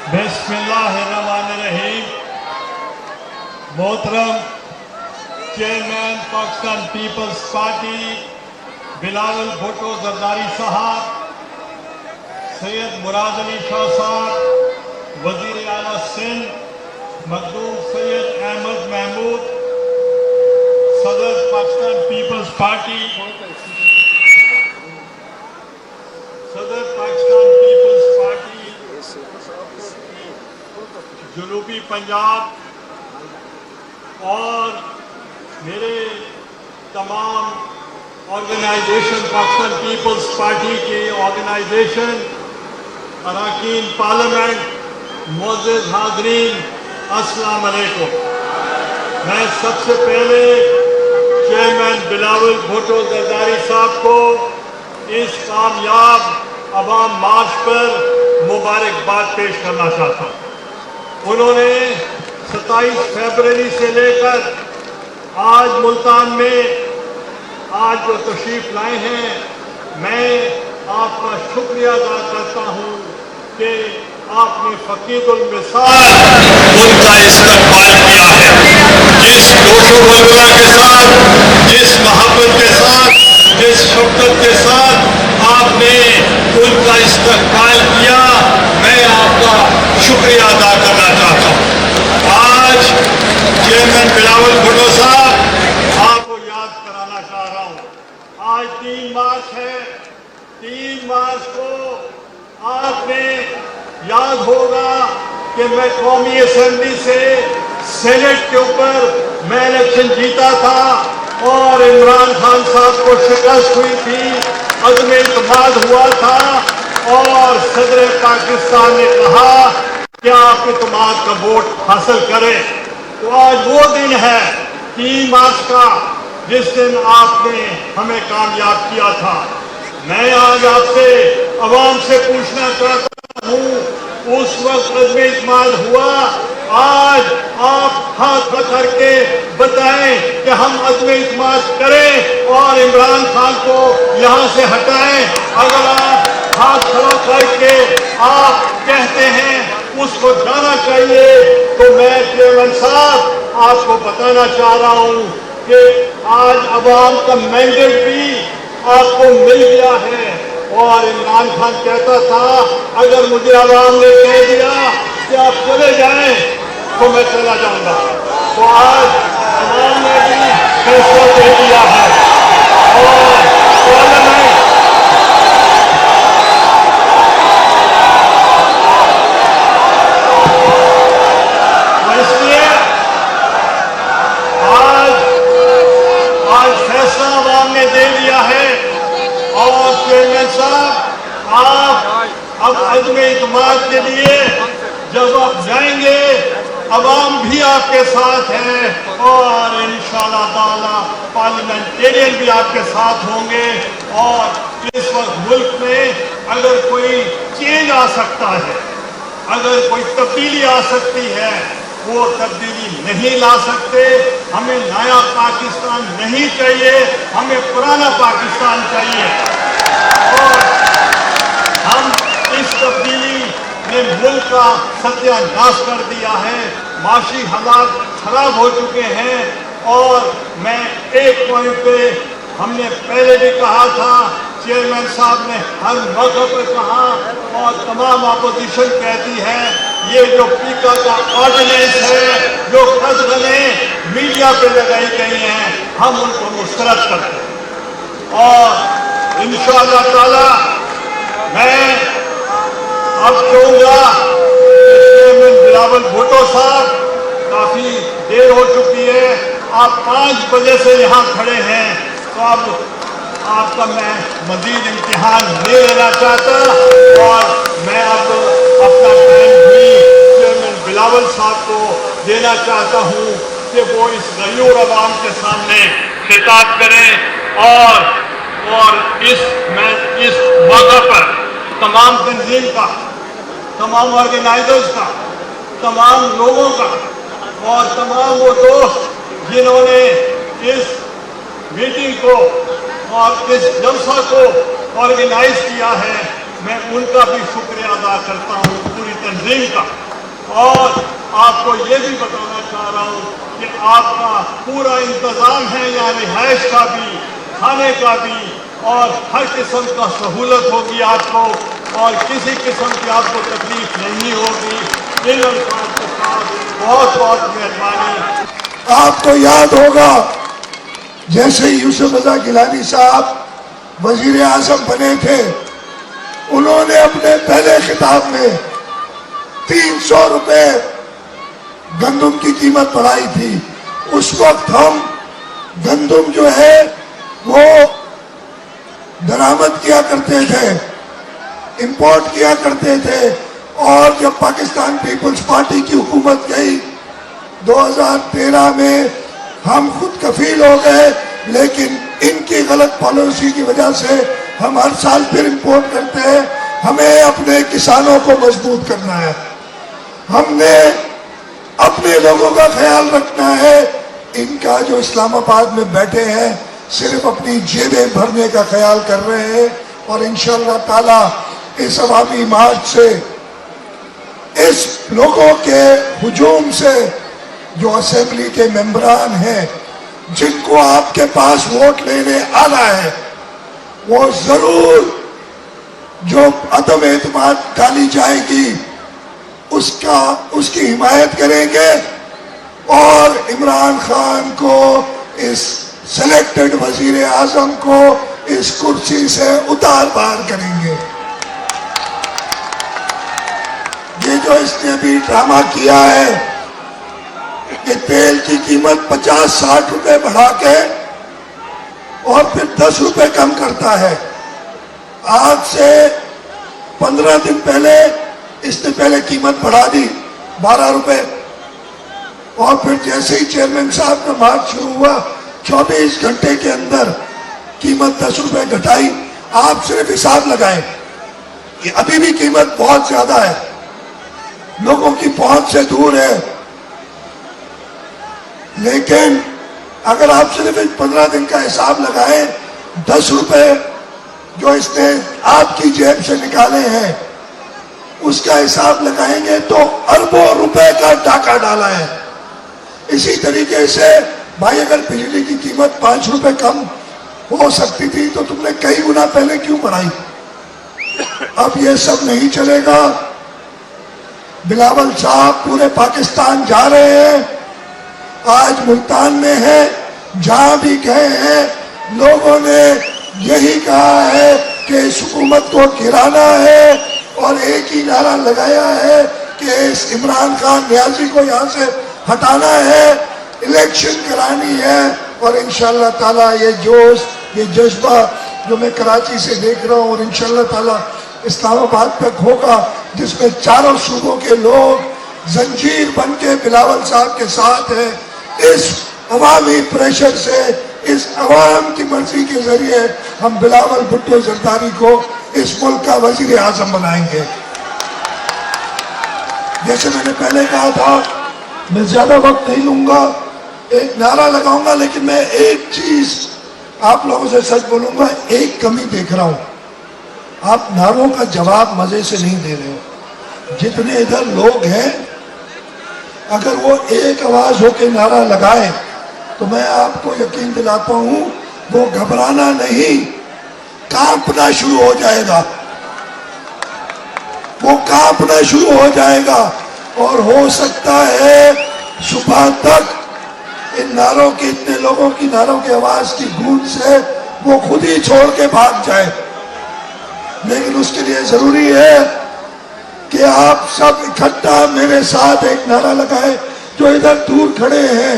बिस्मिल्लाहिर्रहमानिर्रहीम। मोहतरम चेयरमैन पाकिस्तान पीपल्स पार्टी बिलावल भुट्टो जरदारी साहब, सैयद मुराद अली शाह साहब, वजीर आला सिंध मखदूम सैयद अहमद महमूद, सदर पाकिस्तान पीपल्स पार्टी, जनूबी पंजाब और मेरे तमाम ऑर्गेनाइजेशन, पाकिस्तान पीपल्स पार्टी के ऑर्गेनाइजेशन, अरकान पार्लियामेंट, मुअज़्ज़िज़ हाज़रीन, अस्सलाम वालेकुम। मैं सबसे पहले चेयरमैन बिलावल भुट्टो जरदारी साहब को इस कामयाब अवाम मार्च पर मुबारकबाद पेश करना चाहता हूँ। उन्होंने 27 फरवरी से लेकर आज मुल्तान में आज जो तशरीफ लाए हैं, मैं आपका शुक्रिया अदा करता हूँ कि आपने फकीरुल मिसाल उनका इस्तकबाल किया है। जिस जोशो वगैरह के साथ, जिस मोहब्बत के साथ, जिस शफ़क़त के साथ आपने उनका इस्तकबाल किया, मैं आपका शुक्रिया अदा करना चाहता हूँ। आज चेयरमैन बिलावल भुट्टो साहब, आपको याद कराना चाह रहा हूँ। आज 3 मार्च है। 3 मार्च को आपने याद होगा कि मैं कौमी असेंबली से सेनेट के ऊपर मैं इलेक्शन जीता था और इमरान खान साहब को शिकस्त हुई थी, अज़्म इत्तेमाद हुआ था और सदर पाकिस्तान ने कहा कि आप इत्तेमाद का वोट हासिल करें। तो आज वो दिन है 3 मार्च का, जिस दिन आपने हमें कामयाब किया था। मैं आज आपसे अवाम से पूछना चाहता हूँ, उस वक्त अज़्म इत्तेमाद हुआ, आज आप हाथ पकड़ के बताएं कि हम अज़्म इत्तेमाद करें और इमरान खान को यहाँ से हटाएं। अगर आप हाथ खड़ा करके आप कहते हैं उसको जाना चाहिए, तो मैं चेयरमैन साहब आपको बताना चाह रहा हूँ कि आज अवाम का मैंडेट भी आपको मिल गया है। और इमरान खान कहता था, अगर मुझे अवाम ने कह दिया कि आप चले जाएं तो मैं चला जाऊंगा। तो आज अवाम ने भी फैसला दे दिया है और पार्लियामेंट आज फैसला अवाम ने दे दिया है। और चेयरमैन साहब, आप अब अज़्म इत्तेमाद के लिए जब आप जाएंगे, अवाम भी आपके साथ है और इंशाअल्लाह ताला पार्लियामेंटेरियन भी आपके साथ होंगे। और इस वक्त मुल्क में अगर कोई चेंज आ सकता है, अगर कोई तब्दीली आ सकती है, वो तब्दीली नहीं ला सकते। हमें नया पाकिस्तान नहीं चाहिए, हमें पुराना पाकिस्तान चाहिए। और हम इस तब्दीली ने मुल्क का सत्यानाश कर दिया है, माशी हालात खराब हो चुके हैं। और मैं एक पॉइंट पे, हमने पहले भी कहा था, चेयरमैन साहब ने हर मौके पर कहा और तमाम अपोजिशन कहती है, ये जो पीका का ऑर्डिनेंस है, जो खसगनें मीडिया पे लगाई गई हैं, हम उनको मुस्तरद करते हैं। और इंशाअल्लाह ताला मैं अब कहूँगा, चेयरमैन बिलावल भुट्टो साहब, काफ़ी देर हो चुकी है, आप 5 बजे से यहाँ खड़े हैं, तो अब आपका मैं मजीद इम्तिहान नहीं लेना चाहता। और मैं अब अपना टाइम भी चेयरमैन बिलावल साहब को देना चाहता हूँ कि वो इस गयूर अवाम के सामने खिताब करें। और इस मौके पर तमाम तंजीम का, तमाम ऑर्गेनाइजर्स का, तमाम लोगों का और तमाम वो दोस्त जिन्होंने इस मीटिंग को और इस जलसा को ऑर्गेनाइज किया है, मैं उनका भी शुक्रिया अदा करता हूँ पूरी तंजीम का। और आपको ये भी बताना चाह रहा हूँ कि आपका पूरा इंतज़ाम है यहाँ रिहाइश का भी, खाने का भी, और हर किस्म का सहूलत होगी आपको, और किसी किस्म की आपको तकलीफ नहीं होगी। इन अल्फाज के साथ बहुत बहुत मेहरबानी। आपको याद होगा जैसे यूसुफ रजा गिलानी साहब वजीर आजम बने थे, उन्होंने अपने पहले खिताब में 300 रुपए गंदुम की कीमत बढ़ाई थी। उस वक्त हम गंदुम जो है वो दरामद किया करते थे, इंपोर्ट किया करते थे, और जब पाकिस्तान पीपल्स पार्टी की हुकूमत गई 2013 में हम खुद कफील हो गए, लेकिन इनकी गलत पॉलिसी की वजह से हम हर साल फिर इंपोर्ट करते हैं। हमें अपने किसानों को मजबूत करना है, हमने अपने लोगों का ख्याल रखना है। इनका जो इस्लामाबाद में बैठे हैं सिर्फ अपनी जेबें भरने का ख्याल कर रहे हैं, और इंशाअल्लाह ताला इस अवामी मार्च से, इस लोगों के हुजूम से जो असेंबली के मेंबरान हैं जिनको आपके पास वोट लेने आना है, वो जरूर जो अदम एतमाद डाली जाएगी उसकी हिमायत करेंगे, और इमरान खान को, इस सिलेक्टेड वजीर आजम को इस कुर्सी से उतार पार करेंगे। ये जो इसने अभी ड्रामा किया है कि तेल की कीमत 50-60 रुपए बढ़ा के और फिर 10 रुपए कम करता है। आज से 15 दिन पहले इसने पहले कीमत बढ़ा दी 12 रुपए, और फिर जैसे ही चेयरमैन साहब का मार्च शुरू हुआ 24 घंटे के अंदर कीमत 10 रुपए घटाई। आप सिर्फ हिसाब लगाएं कि अभी भी कीमत बहुत ज्यादा है, लोगों की पहुंच से दूर है, लेकिन अगर आप सिर्फ 15 दिन का हिसाब लगाएं, 10 रुपए जो इसने आपकी जेब से निकाले हैं उसका हिसाब लगाएंगे तो अरबों रुपए का डाका डाला है। इसी तरीके से भाई अगर बिजली की कीमत 5 रुपए कम हो सकती थी तो तुमने कई गुना पहले क्यों बढ़ाई? अब ये सब नहीं चलेगा। बिलावल साहब पूरे पाकिस्तान जा रहे हैं, आज मुल्तान में है, जहां भी गए हैं लोगों ने यही कहा है कि इस हुकूमत को गिराना है, और एक ही नारा लगाया है कि इस इमरान खान न्याजी को यहाँ से हटाना है, इलेक्शन करानी है। और इंशाअल्लाह ताला ये जोश, ये जज्बा जो मैं कराची से देख रहा हूँ और इंशाअल्लाह ताला इस्लामाबाद तक होगा, जिसमें चारों सूबों के लोग जंजीर बन के बिलावल साहब के साथ हैं। इस अवामी प्रेशर से, इस अवाम की मर्जी के जरिए हम बिलावल भुट्टो जरदारी को इस मुल्क का वजीर आजम बनाएंगे। जैसे मैंने पहले कहा था, मैं ज्यादा वक्त नहीं लूंगा, एक नारा लगाऊंगा, लेकिन मैं एक चीज आप लोगों से सच बोलूंगा, एक कमी देख रहा हूं, आप नारों का जवाब मजे से नहीं दे रहे हो। जितने इधर लोग हैं अगर वो एक आवाज होकर नारा लगाए तो मैं आपको यकीन दिलाता हूं वो घबराना नहीं, कांपना शुरू हो जाएगा, वो कांपना शुरू हो जाएगा। और हो सकता है सुबह तक इन नारों की, इतने लोगों की नारों की आवाज की गूंज से वो खुद ही छोड़ के भाग जाए। लेकिन उसके लिए जरूरी है कि आप सब इकट्ठा मेरे साथ एक नारा लगाए। जो इधर दूर खड़े हैं,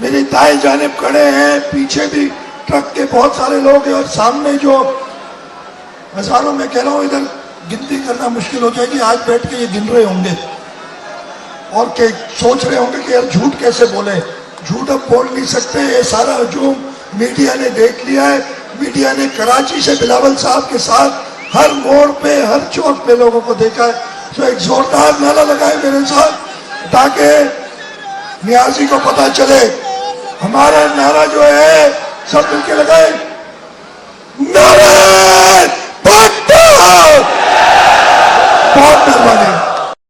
मेरी दाएं जानिब खड़े हैं, पीछे भी ट्रक के बहुत सारे लोग हैं, और सामने जो हजारों में कह रहा हूं, इधर गिनती करना मुश्किल हो जाएगी। आज बैठ के ये गिन रहे होंगे और के सोच रहे होंगे कि यार झूठ कैसे बोले। झूठ अब बोल नहीं सकते, ये सारा हजूम मीडिया ने देख लिया है। मीडिया ने कराची से बिलावल साहब के साथ हर मोड़ पे, हर चौक पे लोगों को देखा है। तो एक जोरदार नारा लगाए मेरे साथ, ताकि न्याजी को पता चले। हमारा नारा जो है सब मिलके लगाए, नारे भुट्टो, بہت مہربانی.